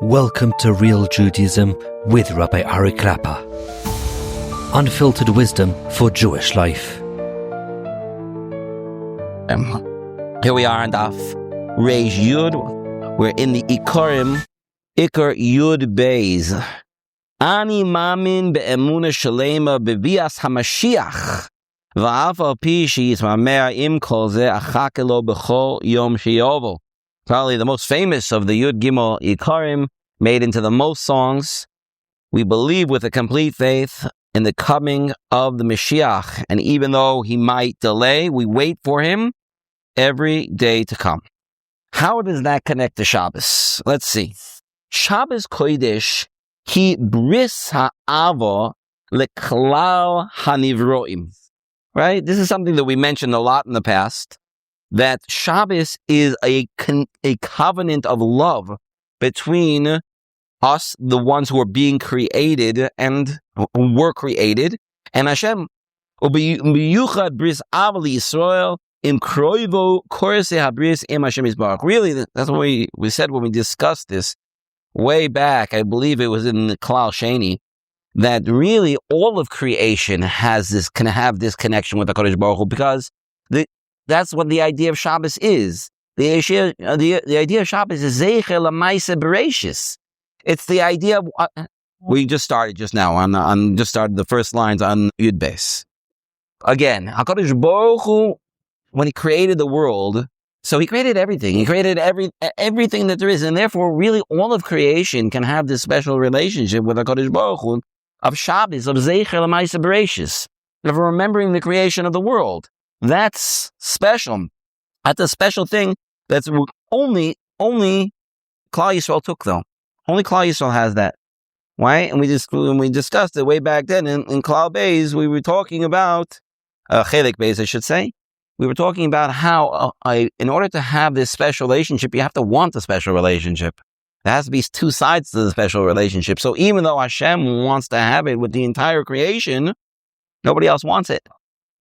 Welcome to Real Judaism with Rabbi Ari Klapper. Unfiltered wisdom for Jewish life. Here we are on Daf Reish Yud. We're in the Ikarim, Ikar Yud Beis. Ani mamin be'emuna shalema bevias hamashiach. Va'af al pi she'yitmamer im kol ze achakelo b'chol yom she'yovo. Probably the most famous of the Yud Gimel Ikarim, made into the most songs. We believe with a complete faith in the coming of the Mashiach, and even though he might delay, we wait for him every day to come. How does that connect to Shabbos? Let's see. Shabbos Kodesh ki bris ha'avo leklal hanivroim. Right? This is something that we mentioned a lot in the past, that Shabbos is a covenant of love between us, the ones who are being created and who were created, and Hashem. Ubiyuchad bris Avos Yisrael im kroivo korse habris im Hashem Yisbarach. Really, that's what we said when we discussed this way back. I believe it was in the Klal Sheni, that really all of creation can have this connection with the Kodesh Baruch Hu, because that's what the idea of Shabbos is. The idea of Shabbos is Zeicher L'Maaseh Bereishis. It's the idea of, we just started just now, just started the first lines on Yud Beis. Again, HaKadosh Baruch Hu, when he created the world, so he created everything. He created everything that there is, and therefore really all of creation can have this special relationship with HaKadosh Baruch Hu of Shabbos, of Zeicher L'Maaseh Bereishis, of remembering the creation of the world. That's special. That's a special thing that's only Klal Yisrael took, though. Only Klal Yisrael has that. Right? And when we discussed it way back then in Klal Beis, we were talking about, Chelik Beis, I should say. We were talking about how in order to have this special relationship, you have to want a special relationship. There has to be two sides to the special relationship. So even though Hashem wants to have it with the entire creation, nobody else wants it.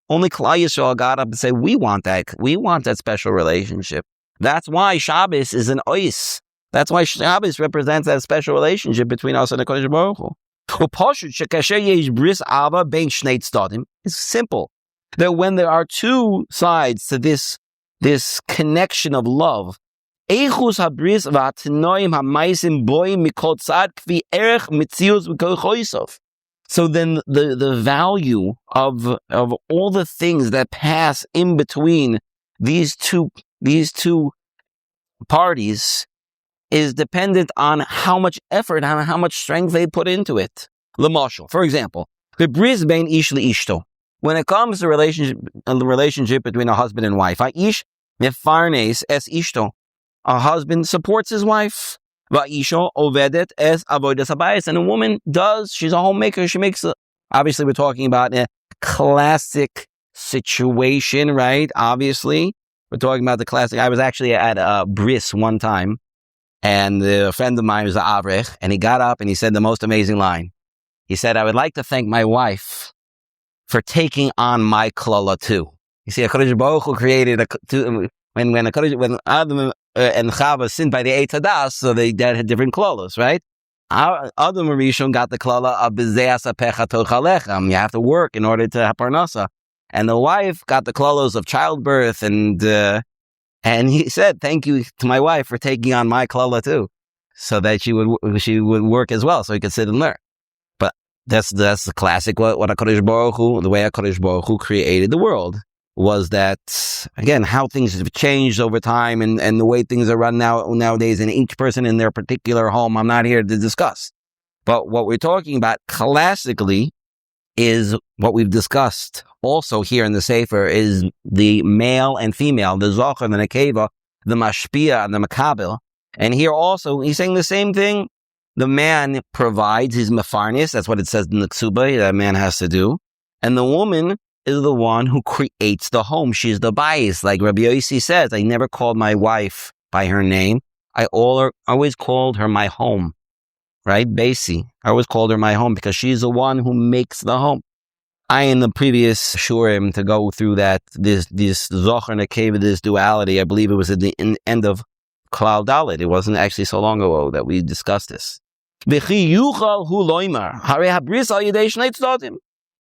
Only Klal Yisrael got up and said, we want that special relationship. That's why Shabbos is an ois. That's why Shabbos represents that special relationship between us and the Kodesh Baruch Hu. It's simple. That when there are two sides to this connection of love, so then the value of all the things that pass in between these two parties is dependent on how much effort and how much strength they put into it. L'mashal, for example, the bris bein ish li'ishto. When it comes to the relationship between a husband and wife, ish mefarnes es ishto. A husband supports his wife. Va'isho ovedet es avodas habayis, and a woman she's a homemaker. She makes obviously we're talking about a classic situation, right? Obviously, we're talking about the classic. I was actually at a bris one time, and a friend of mine was an avrech, and he got up and he said the most amazing line. He said, "I would like to thank my wife for taking on my klolos too." You see, HaKadosh Baruch Hu created when Adam and Chava sinned by the Eitz Hadas, so they had different klolos, right? Adam Rishon got the klola of B'zeas Apecha Tochalechem. You have to work in order to have parnasa. And the wife got the klolos of childbirth, and he said, "Thank you to my wife for taking on my klola too, so that she would work as well, so he could sit and learn." But that's the classic what HaKadosh Baruch Hu, the way HaKadosh Baruch Hu created the world, was that, again, how things have changed over time and the way things are run nowadays, and each person in their particular home, I'm not here to discuss. But what we're talking about classically is what we've discussed also here in the Sefer, is the male and female, the Zocher and the Nekeva, the Mashpia and the Makabel. And here also, he's saying the same thing. The man provides his mefarnis, that's what it says in the Ksuba, that man has to do. And the woman is the one who creates the home. She's the bias. Like Rabbi Yossi says, I never called my wife by her name. I always called her my home. Right? Basi. I always called her my home because she's the one who makes the home. in the previous shurim to go through that, this Zocher and Nekeva, this duality. I believe it was at the end of Klal Dalet. It wasn't actually so long ago that we discussed this. V'chi yuchal hu loimer, harei habris al yedei shnei tzodim.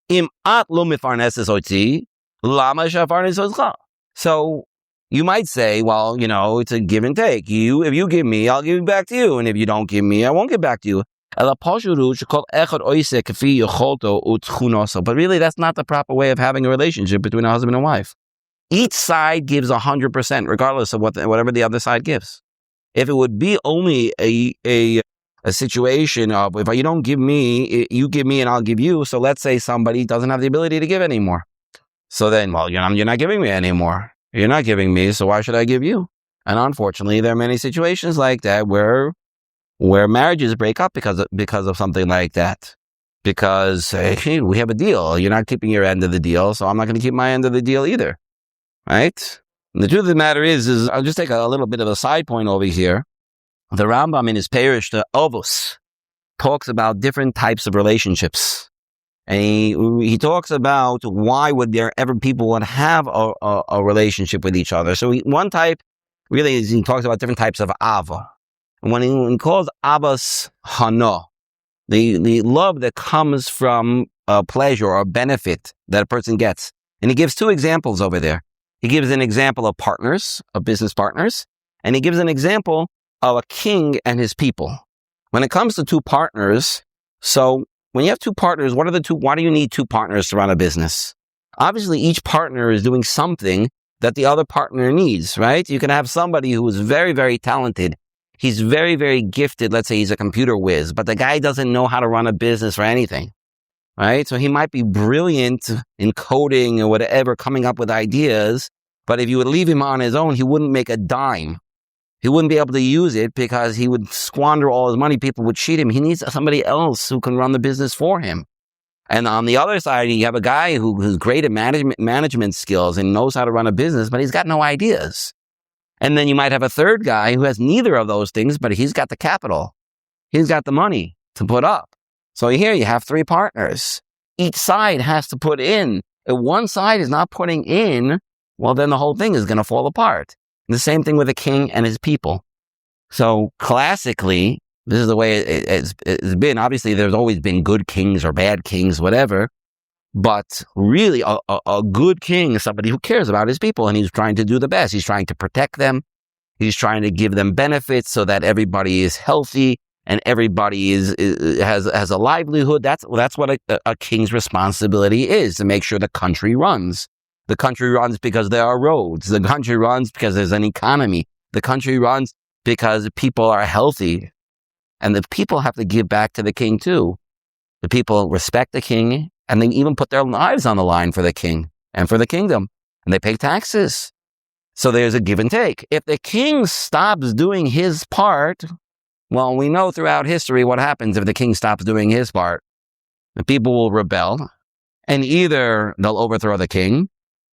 Im at lo mifarneses otzi, lama shafarnes otcha. So you might say, well, it's a give and take. If you give me, I'll give back to you. And if you don't give me, I won't give back to you. But really, that's not the proper way of having a relationship between a husband and wife. Each side gives 100%, regardless of whatever the other side gives. If it would be only a situation of, if you don't give me, you give me and I'll give you. So let's say somebody doesn't have the ability to give anymore. So then, well, you're not giving me anymore. You're not giving me, so why should I give you? And unfortunately, there are many situations like that where marriages break up because of something like that. Because, hey, we have a deal. You're not keeping your end of the deal, so I'm not going to keep my end of the deal either. Right? And the truth of the matter is I'll just take a little bit of a side point over here. The Rambam in his pirush, the Avos, talks about different types of relationships. And he talks about why would there ever people would have a relationship with each other. So one type really is, he talks about different types of ava. And when he calls Avos hana, the love that comes from pleasure or benefit that a person gets. And he gives two examples over there. He gives an example of partners, of business partners, and he gives an example of a king and his people. When it comes to two partners, so when you have two partners, why do you need two partners to run a business? Obviously, each partner is doing something that the other partner needs, right? You can have somebody who is very, very talented. He's very, very gifted. Let's say he's a computer whiz, but the guy doesn't know how to run a business or anything, right? So he might be brilliant in coding or whatever, coming up with ideas, but if you would leave him on his own, he wouldn't make a dime. He wouldn't be able to use it because he would squander all his money. People would cheat him. He needs somebody else who can run the business for him. And on the other side, you have a guy who's great at management skills and knows how to run a business, but he's got no ideas. And then you might have a third guy who has neither of those things, but he's got the capital. He's got the money to put up. So here you have three partners. Each side has to put in. If one side is not putting in, well, then the whole thing is going to fall apart. And the same thing with the king and his people. So classically, this is the way it's been. Obviously, there's always been good kings or bad kings, whatever. But really, a good king is somebody who cares about his people, and he's trying to do the best. He's trying to protect them. He's trying to give them benefits so that everybody is healthy and everybody has a livelihood. That's what a king's responsibility is, to make sure the country runs. The country runs because there are roads. The country runs because there's an economy. The country runs because people are healthy. And the people have to give back to the king too. The people respect the king, and they even put their lives on the line for the king and for the kingdom. And they pay taxes. So there's a give and take. If the king stops doing his part, well, we know throughout history what happens if the king stops doing his part. The people will rebel, and either they'll overthrow the king,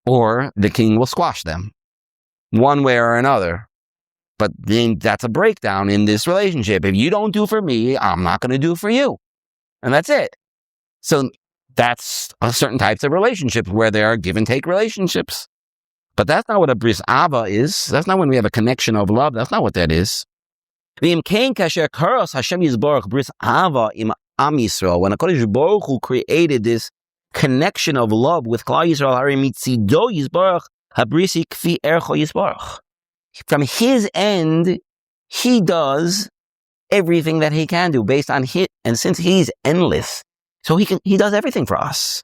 or the king will squash them, one way or another. But then that's a breakdown in this relationship. If you don't do for me, I'm not going to do for you. And that's it. So that's certain types of relationships where there are give and take relationships. But that's not what a bris ava is. That's not when we have a connection of love. That's not what that is. When a Kodesh Baruch Hu created this connection of love with Klal Yisrael, from his end, he does everything that he can do based on his, and since he's endless, so he does everything for us.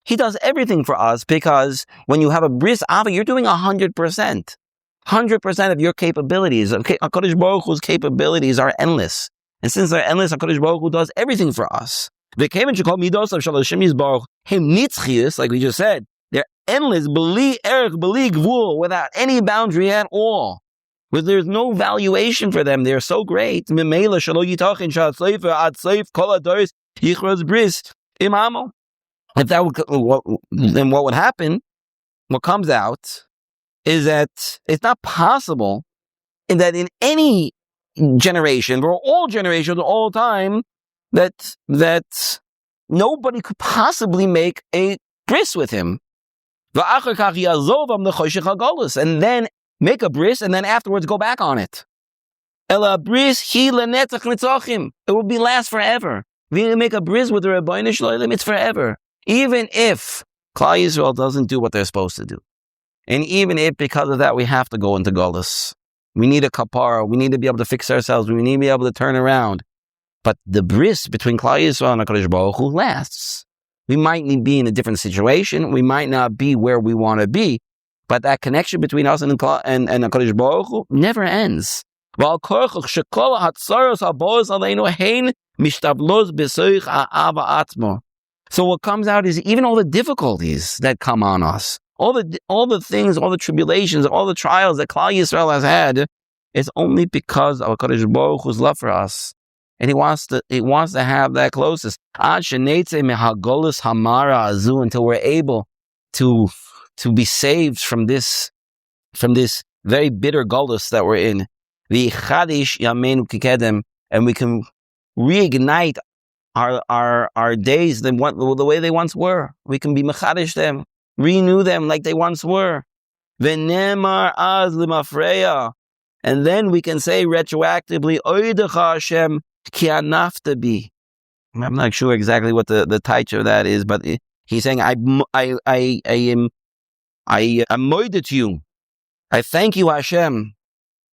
He does everything for us because when you have a bris ava, you're doing 100%. 100% of your capabilities. Okay, HaKadosh Baruch Hu's capabilities are endless. And since they're endless, HaKadosh Baruch Hu does everything for us. Like we just said, they're endless, without any boundary at all. But there's no valuation for them. They're so great. Then what would happen, what comes out, is that it's not possible that in any generation, or all generations, all time, that nobody could possibly make a bris with him. And then make a bris, and then afterwards go back on it. Ela bris hi lenetzach nitzochim. It will be last forever. If you make a bris with the Rabbeinu Shalom, it's forever. Even if Klal Yisrael doesn't do what they're supposed to do. And even if because of that we have to go into klolos. We need a kapara. We need to be able to fix ourselves. We need to be able to turn around. But the bris between Klal Yisrael and HaKadosh Baruch Hu lasts. We might be in a different situation. We might not be where we want to be. But that connection between us and HaKadosh Baruch Hu never ends. So what comes out is even all the difficulties that come on us, all the things, all the tribulations, all the trials that Klal Yisrael has had, it's only because of HaKadosh Baruch Hu's love for us. And he wants to have that closest. Until we're able to be saved from this very bitter golus that we're in. And we can reignite our days the way they once were. We can be mechadish them, renew them like they once were. And then we can say retroactively, Oidecha Hashem ki anafta bi. I'm not sure exactly what the title of that is, but he's saying, I'm moided to you. I thank you, Hashem,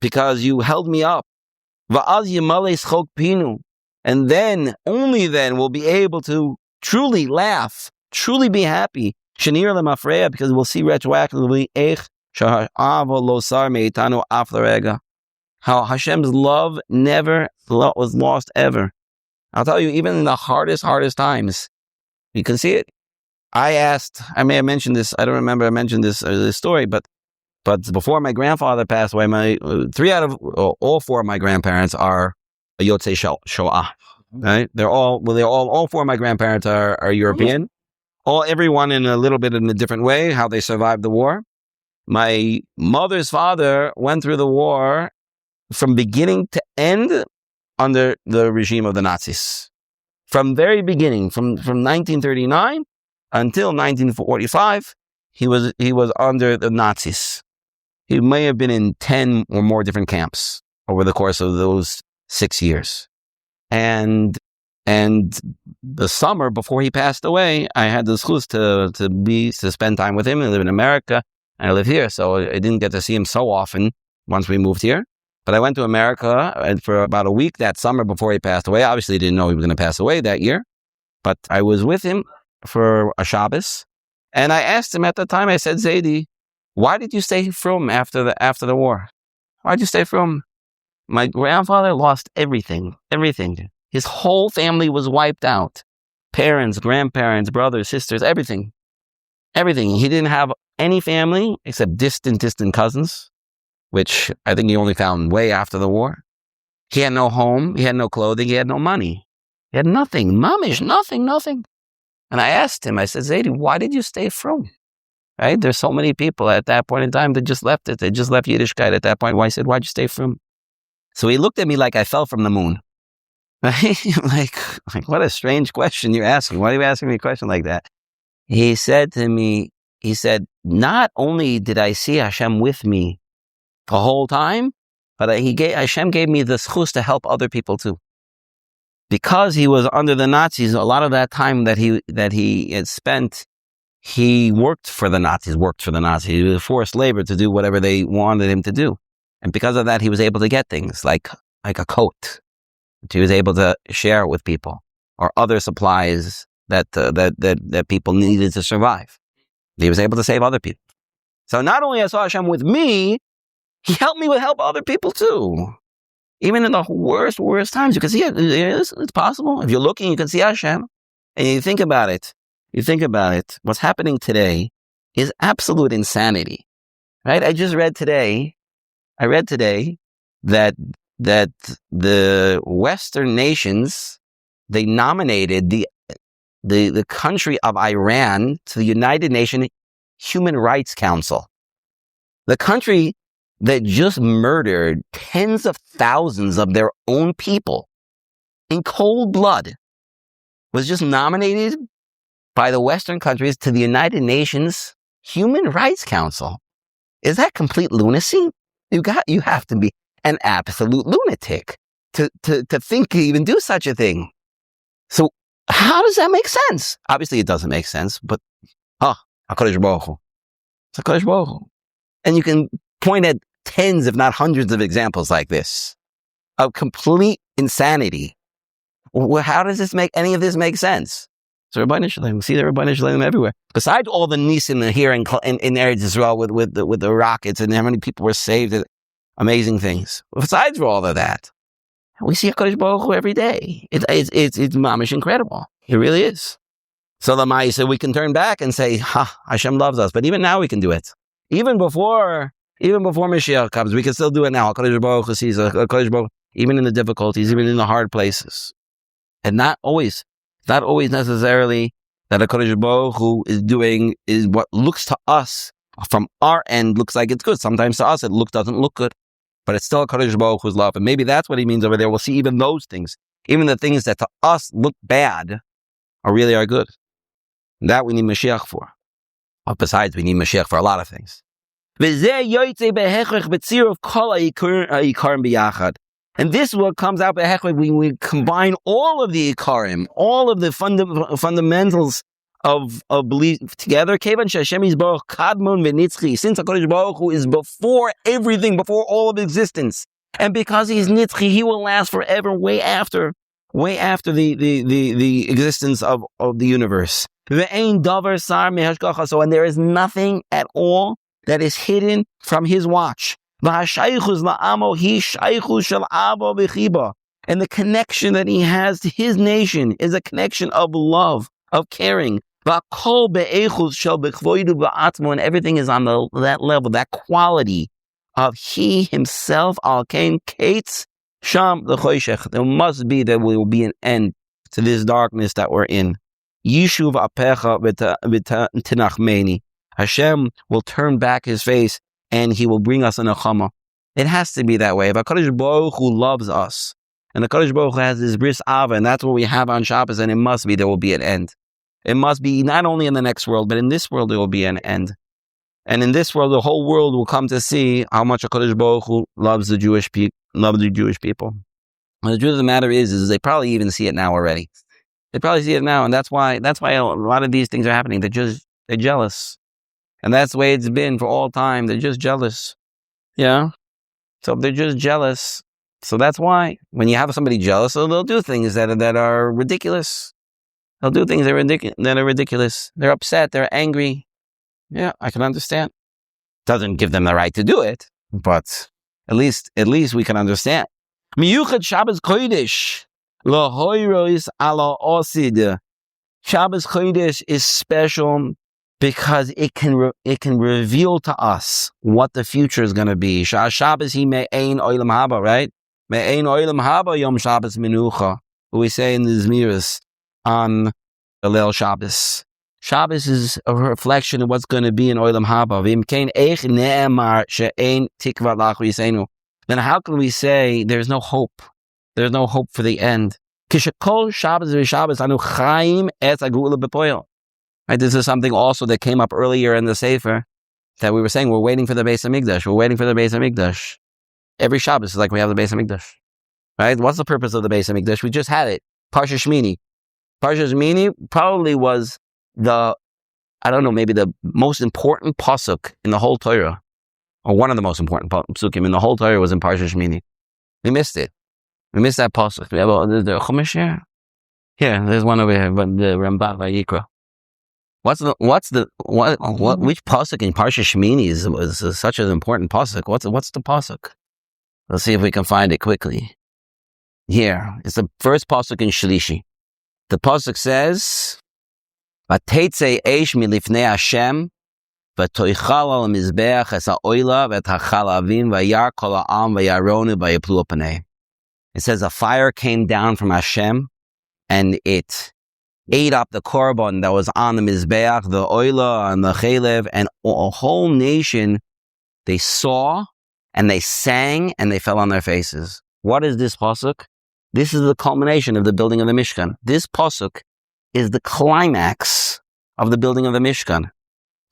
because you held me up. And then, only then, we'll be able to truly laugh, truly be happy. Because we'll see retroactively how Hashem's love never was lost ever. I'll tell you, even in the hardest times, you can see it. I may have mentioned this, I don't remember I mentioned this story, but before my grandfather passed away, all four of my grandparents are Yotzei Shoah. Right? All four of my grandparents are European. Everyone in a little bit in a different way, how they survived the war. My mother's father went through the war from beginning to end under the regime of the Nazis. From very beginning, from 1939 until 1945, he was under the Nazis. He may have been in 10 or more different camps over the course of those 6 years. And the summer before he passed away, I had the chus to spend time with him. I live in America, and I live here, so I didn't get to see him so often once we moved here. But I went to America for about a week that summer before he passed away. Obviously, didn't know he was going to pass away that year, but I was with him for a Shabbos, and I asked him at the time. I said, Zaidi, why did you stay frum after the war? Why did you stay frum? My grandfather lost everything. His whole family was wiped out. Parents, grandparents, brothers, sisters, everything. He didn't have any family except distant cousins, which I think he only found way after the war. He had no home. He had no clothing. He had no money. He had nothing. Mamish, nothing. And I asked him, I said, Zaidi, why did you stay frum? Right? There's so many people at that point in time that just left it. They just left Yiddishkeit at that point. Why? I said, why'd you stay frum? So he looked at me like I fell from the moon. Right? like what a strange question you're asking. Why are you asking me a question like that? He said to me, not only did I see Hashem with me the whole time, but Hashem gave me the schus to help other people too. Because he was under the Nazis, a lot of that time that he had spent, he worked for the Nazis. He was forced labor to do whatever they wanted him to do. And because of that, he was able to get things like a coat, which he was able to share with people, or other supplies that people needed to survive. He was able to save other people. So not only I saw Hashem with me, he helped me help other people too. Even in the worst times, you can see it. It's possible. If you're looking, you can see Hashem. And you think about it. What's happening today is absolute insanity. Right? I read today that the Western nations, they nominated the country of Iran to the United Nations Human Rights Council. The country that just murdered tens of thousands of their own people in cold blood was just nominated by the Western countries to the United Nations Human Rights Council. Is that complete lunacy? You have to be. an absolute lunatic to think to even do such a thing. So how does that make sense? Obviously, it doesn't make sense, but HaKadosh Baruch Hu. It's HaKadosh Baruch Hu. And you can point at tens, if not hundreds of examples like this of complete insanity. Well, how does any of this make sense? So Rabbi Shalom, we see the Rabbi Shalom everywhere. Besides all the nisim here in Eretz Yisrael with the rockets and how many people were saved, amazing things. Besides for all of that, we see HaKadosh Baruch Hu every day. It's mamish incredible. It really is. So the Ma'aseh, we can turn back and say, Hashem loves us. But even now we can do it. Even before Mashiach comes, we can still do it now. HaKadosh Baruch Hu sees HaKadosh Baruch Hu, even in the difficulties, even in the hard places. And not always necessarily that HaKadosh Baruch Hu is what looks to us from our end looks like it's good. Sometimes to us it doesn't look good, but it's still HaKadosh Baruch Hu's love. And maybe that's what he means over there. We'll see even those things, even the things that to us look bad are good. And that we need Mashiach for. But besides, we need Mashiach for a lot of things. And this is what comes out when we combine all of the Ikarim, all of the fundamentals of belief together. Since HaKadosh Baruch Hu is before everything, before all of existence, and because He's Nitzchi, He will last forever, way after the existence of the universe. So, and there is nothing at all that is hidden from His watch. And the connection that He has to His nation is a connection of love, of caring. And everything is on that level, that quality of He Himself. There will be an end to this darkness that we're in. Hashem will turn back His face and He will bring us a nechama. It has to be that way. If HaKadosh Baruch Hu loves us, and HaKadosh Baruch Hu has His bris ava, and that's what we have on Shabbos, and there will be an end. It must be not only in the next world, but in this world there will be an end. And in this world, the whole world will come to see how much HaKadosh Baruch Hu loves the Jewish people. And the truth of the matter is they probably even see it now already. They probably see it now, and that's why a lot of these things are happening. They're jealous. And that's the way it's been for all time. They're just jealous. Yeah? So they're just jealous. So that's why when you have somebody jealous, they'll do things that are ridiculous. They'll do things that are ridiculous. They're upset. They're angry. Yeah, I can understand. Doesn't give them the right to do it, but at least we can understand. Miyuchad Shabbos Kodesh Lahoiros ala Osid. Shabbos Kodesh is special because it can reveal to us what the future is going to be. Shabbos he me'ein oilam haba, right? Me'ein oilam haba yom Shabbos menucha. We say in the Zmiris on the Leil Shabbos. Shabbos is a reflection of what's going to be in oilam haba. V'imkein eich ne'emar she'ein tikva lach v'yisenu. Then how can we say there's no hope? There's no hope for the end. Kishakol Shabbos v'Shabbos anu chaim et agula b'poil. Right, this is something also that came up earlier in the Sefer that we were saying we're waiting for the Beis HaMikdash. We're waiting for the Beis HaMikdash. Every Shabbos is like we have the Beis HaMikdash. Right? What's the purpose of the Beis HaMikdash? We just had it. Parsha Shmini. Parsha Shmini probably was maybe the most important pasuk in the whole Torah. Or one of the most important pasukim in the whole Torah was in Parsha Shmini. We missed it. We missed that pasuk. We have the Chumash here. Here, there's one over here, but the Rambam Vayikra. Which pasuk in Parsha Shmini is such an important pasuk? What's the pasuk? Let's see if we can find it quickly. Here, it's the first pasuk in Shlishi. The pasuk says, "Vateitze eish milifnei Hashem, v'toichal al mizbeach es ha'oila v'ethachalavim v'yar kol ha'am v'yaronu v'yaplu panei." It says a fire came down from Hashem, and it ate up the korban that was on the mizbeach, the oila and the chalev, and a whole nation, they saw and they sang and they fell on their faces. What is this pasuk? This is the culmination of the building of the Mishkan. This pasuk is the climax of the building of the Mishkan.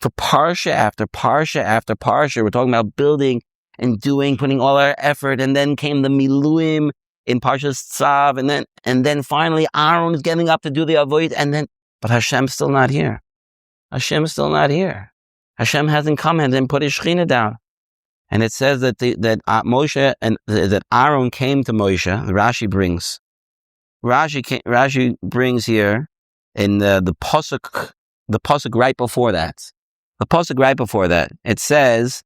For parsha after parsha after parsha, we're talking about building and doing, putting all our effort, and then came the miluim in Parshas Tzav, and then finally Aaron is getting up to do the avoid, but Hashem's still not here. Hashem's still not here. Hashem hasn't come and then put his Shekhinah down. And it says that Moshe and that Aaron came to Moshe. Rashi brings here in the pasuk right before that. The pasuk right before that, it says,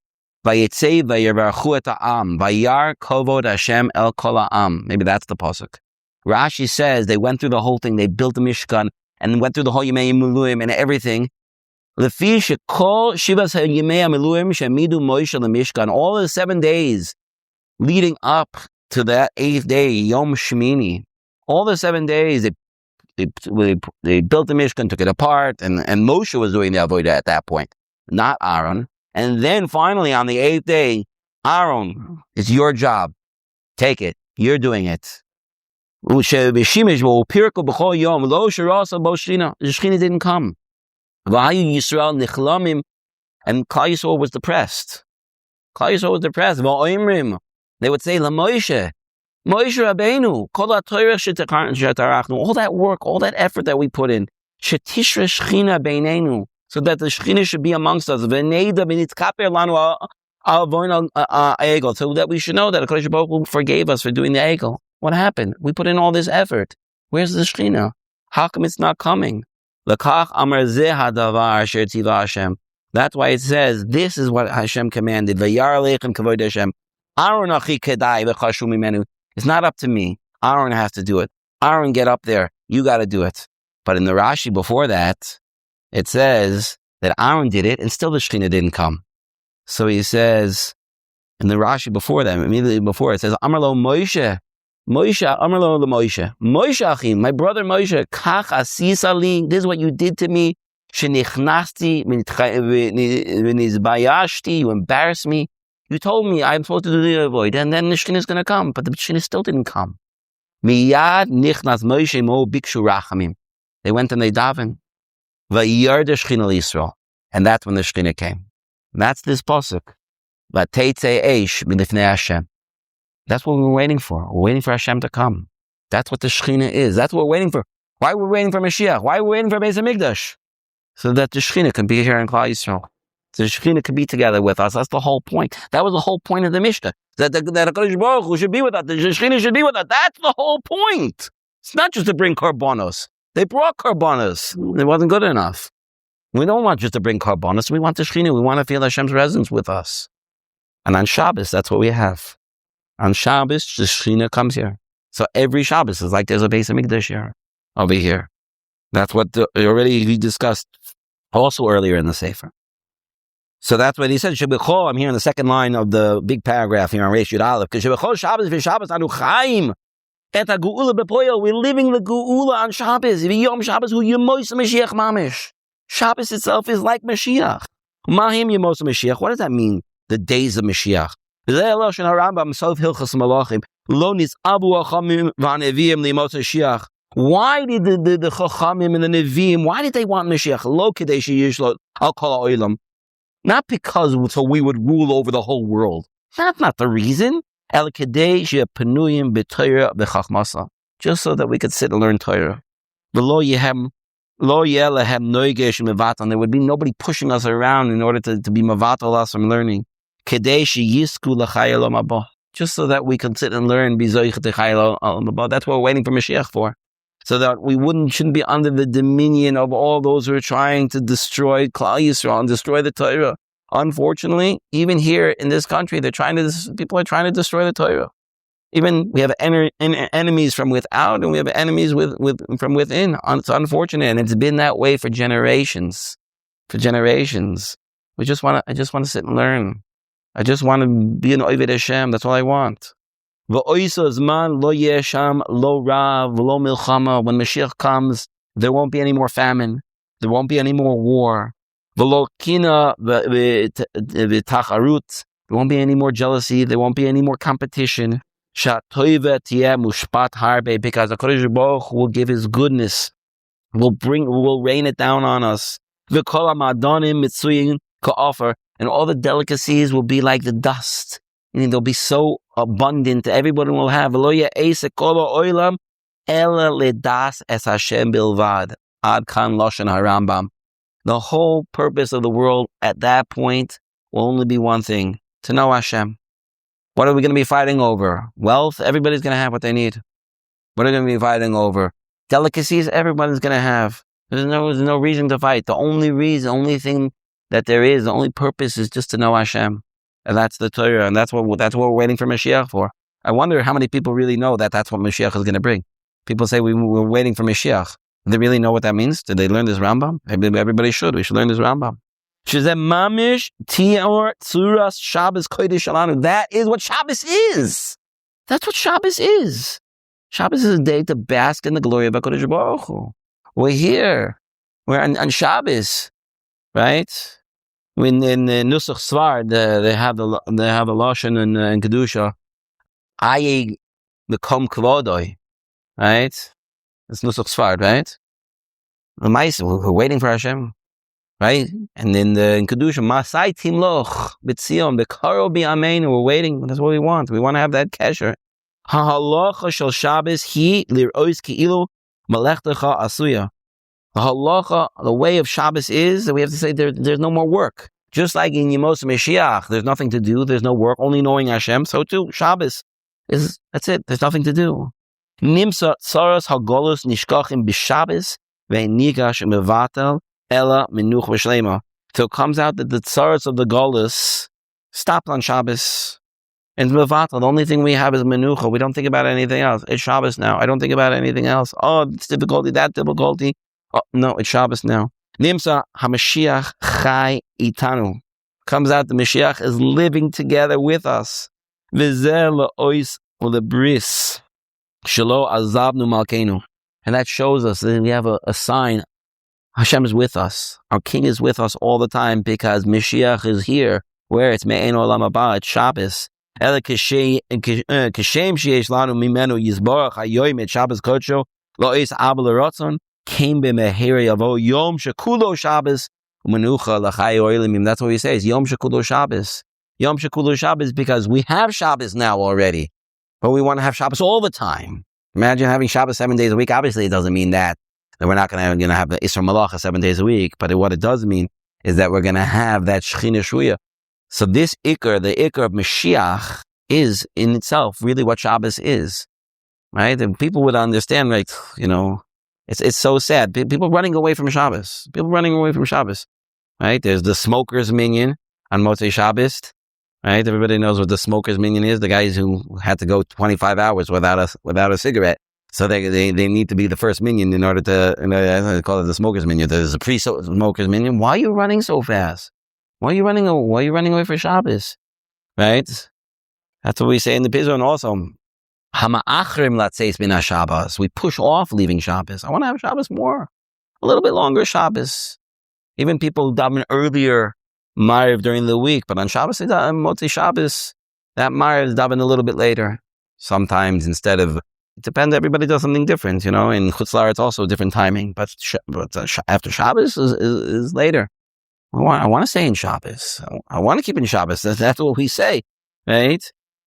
"Vayitzei vayirvarchu et ha'am, vayar kovod Hashem el kol ha'am." Maybe that's the pasuk. Rashi says they went through the whole thing. They built the Mishkan and went through the whole Yemei Miluim and everything. Lefi shekol shivas Yemei Miluim shemidu Moshe leMishkan. All the 7 days leading up to that 8th day, Yom Shemini. All the 7 days they built the Mishkan, took it apart, and Moshe was doing the avodah at that point, not Aaron. And then finally on the 8th day, Aaron, it's your job. Take it. You're doing it. The Shekhinah didn't come. And Klal Yisrael was depressed. They would say, Moshe Rabbeinu, all that work, all that effort that we put in, so that the Shekhinah should be amongst us, so that we should know that HaKadosh Baruch Hu forgave us for doing the Egel. What happened? We put in all this effort. Where's the Shekhinah? How come it's not coming? That's why it says, this is what Hashem commanded. It's not up to me. Aaron has to do it. Aaron, get up there. You got to do it. But in the Rashi before that, it says that Aaron did it and still the Shekhinah didn't come. So he says, in the Rashi before that, immediately before, it says, Amar lo Moshe, Amar lo Moshe, Achim, my brother Moshe, Kach asisa li, this is what you did to me, Shenichnasti, v'nizbayashti, you embarrassed me. You told me I'm supposed to do the avoid, and then the Shekhinah is going to come, but the Shekhinah still didn't come. Miyad nichnas Moshe mo bikshu rachamim. They went and they davened. Vayar de Shekhinah Yisrael, and that's when the Shekhinah came. And that's this pasuk. Vateitze eish milifnei Hashem. That's what we're waiting for. We're waiting for Hashem to come. That's what the Shekhinah is. That's what we're waiting for. Why are we waiting for Mashiach? Why are we waiting for Beis HaMikdash? So that the Shekhinah can be here in Klal Yisrael. So the Shekhinah can be together with us. That's the whole point. That was the whole point of the Mishnah. That HaKadosh Baruch Hu should be with us. The Shekhinah should be with us. That's the whole point. It's not just to bring korbanos. They brought korbanos. It wasn't good enough. We don't want just to bring korbanos. We want the Shekhinah. We want to feel Hashem's presence with us. And on Shabbos, that's what we have. On Shabbos, the Shekhinah comes here. So every Shabbos is like there's a Beis HaMikdash here, over here. That's what already we discussed also earlier in the Sefer. So that's what he said. Shebechol, I'm here in the second line of the big paragraph here on Reish Yud Aleph. Because Shebechol Shabbos v'Shabbos anu chaim et ha'geula b'poyel. We're living the geula on Shabbos. V'yom Shabbos hu yemos Mashiach mamish. Shabbos itself is like Mashiach. Mahim yemos Mashiach. What does that mean? The days of Mashiach. Rambam Sof Hilchos Malachim lo nizabu hachamim v'haneviim limos Mashiach. Why did the Chachamim and the Nevi'im, why did they want Mashiach? Lo kedei sheyishlo al kol ha'olam. Not because so we would rule over the whole world. That's not the reason. El kedei she'panuyim b'Torah v'chachmasa. Just so that we could sit and learn Torah. Lo yeh lehem noigesh mevatan. There would be nobody pushing us around in order to be mevatal us from learning. Kedei sheyisku l'chayil olam haba. Just so that we can sit and learn bizoich l'chayil olam haba. That's what we're waiting for Mashiach for. So that we shouldn't be under the dominion of all those who are trying to destroy Klal Yisrael and destroy the Torah. Unfortunately, even here in this country, people are trying to destroy the Torah. Even we have enemies from without, and we have enemies from within. It's unfortunate, and it's been that way for generations. For generations, I just want to sit and learn. I just want to be an Oved Hashem. That's all I want. When Mashiach comes, there won't be any more famine. There won't be any more war. There won't be any more jealousy. There won't be any more competition. Because HaKadosh Baruch Hu will give His goodness. Will rain it down on us. And all the delicacies will be like the dust. meaning they'll be so abundant, everybody will have. Lo ya'aseh kol ha'olam ela ledas es Hashem bilvad. Ad kan lashon harambam. The whole purpose of the world at that point will only be one thing: to know Hashem. What are we going to be fighting over? Wealth? Everybody's going to have what they need. What are we going to be fighting over? Delicacies? Everybody's going to have. There's no reason to fight. The only thing that there is, the only purpose is just to know Hashem. And that's the Torah, and that's what we're waiting for Mashiach for. I wonder how many people really know that that's what Mashiach is going to bring. People say we're waiting for Mashiach. Do they really know what that means? Did they learn this Rambam? Everybody should. We should learn this Rambam. Mamish tior tzuras Shabbos kodesh alanu. That is what Shabbos is. That's what Shabbos is. Shabbos is a day to bask in the glory of HaKadosh Baruch Hu. We're here. We're on Shabbos, right? When in Nusach Svar, they have the lashon in Kedusha, Ayeg Mekom Kvodoi, right? It's Nusach Svar, right? We're waiting for Hashem, right? And in Kedusha, Masai Timloch B'Tzion B'Karo B'Ameinu. We're waiting. That's what we want. We want to have that kesher. Ha'halacha shel Shabbos hi lir'ois ki'ilu malechtacha asuya. The halacha, the way of Shabbos is that we have to say there's no more work. Just like in Yemos Mashiach, there's nothing to do, there's no work, only knowing Hashem. So too, Shabbos that's it. There's nothing to do. Nimsa tsaras hagolos nishkachim b'Shabbos ve'nigash mevatel ela menuch v'shlema. So it comes out that the tsaras of the golus stopped on Shabbos. And mevatel, the only thing we have is menucha. We don't think about anything else. It's Shabbos now. I don't think about anything else. Oh, it's difficulty, that difficulty. Oh, no, it's Shabbos now. Nimsa HaMashiach Chai Itanu. Comes out the Mashiach is living together with us. V'zeh la'ois u'lebris shelo azabnu malkeinu. And that shows us that we have a sign. Hashem is with us. Our King is with us all the time because Mashiach is here. Where it's Me'en Olam Haba, it's Shabbos. Ela kashem sheyesh lanu mimenu yizborach hayoyim et Shabbos kodsho lo'is abel rotzon. Came be meheri avo yom shekulo Shabbos umenucha lachai oilimim. That's what he says. Yom shekulo Shabbos. Yom shekulo Shabbos because we have Shabbos now already, but we want to have Shabbos all the time. Imagine having Shabbos 7 days a week. Obviously, it doesn't mean that we're not going to have the Isra Malacha 7 days a week. But what it does mean is that we're going to have that Shechina Shvuya. So this Iker, the Iker of Mashiach, is in itself really what Shabbos is, right? And people would understand, like, it's so sad. People running away from Shabbos. Right? There's the smoker's minyan on Motzei Shabbos, right? Everybody knows what the smoker's minyan is. The guys who had to go 25 hours without a cigarette. So they need to be the first minyan in order to, I call it the smoker's minyan. There's a pre-smoker's minyan. Why are you running so fast? Why are you running away for Shabbos? Right? That's what we say in the Pizron also. Hama'achrim latzeis min haShabbos. We push off leaving Shabbos. I want to have Shabbos more. A little bit longer Shabbos. Even people daven earlier Ma'ariv during the week, but on Shabbos, Motzei Shabbos, that Ma'ariv is daven a little bit later. Sometimes instead of, it depends, everybody does something different, In Chutz La'aretz also different timing, but after Shabbos is later. I want to stay in Shabbos. I want to keep in Shabbos. That's what we say, right?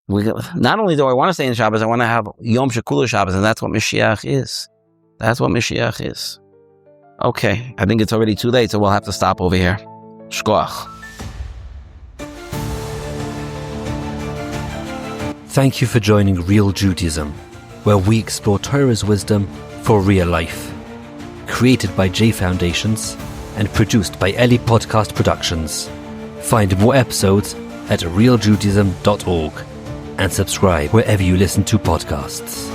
Not only do I want to stay in Shabbos, I want to have Yom Shekulo Shabbos, and that's what Mashiach is. Okay, I think it's already too late, so we'll have to stop over here. Shkoach. Thank you for joining Real Judaism, where we explore Torah's wisdom for real life. Created by J Foundations and produced by Eli Podcast Productions. Find more episodes at realjudaism.org and subscribe wherever you listen to podcasts.